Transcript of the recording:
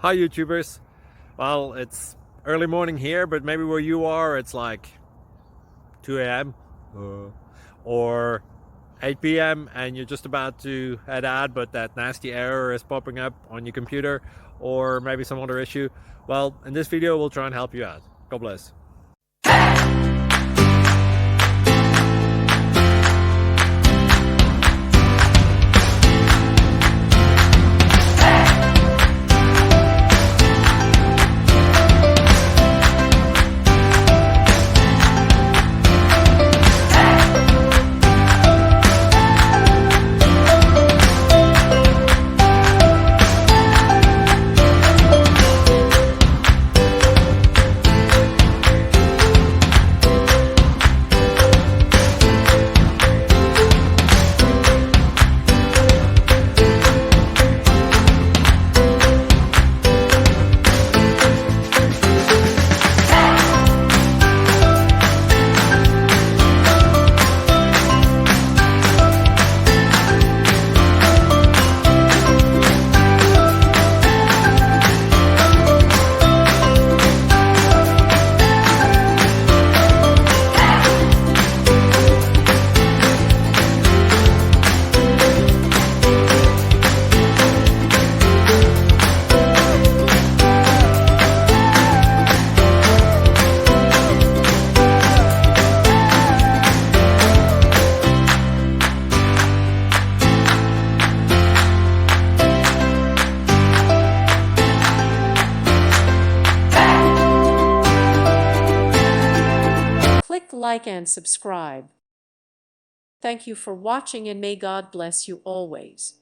Hi YouTubers. Well, it's early morning here, but maybe where you are it's like 2 a.m. Or 8 p.m. and you're just about to head out, but that nasty error is popping up on your computer, or maybe some other issue. Well, in this video we'll try and help you out. God bless. Click like and subscribe. Thank you for watching and may God bless you always.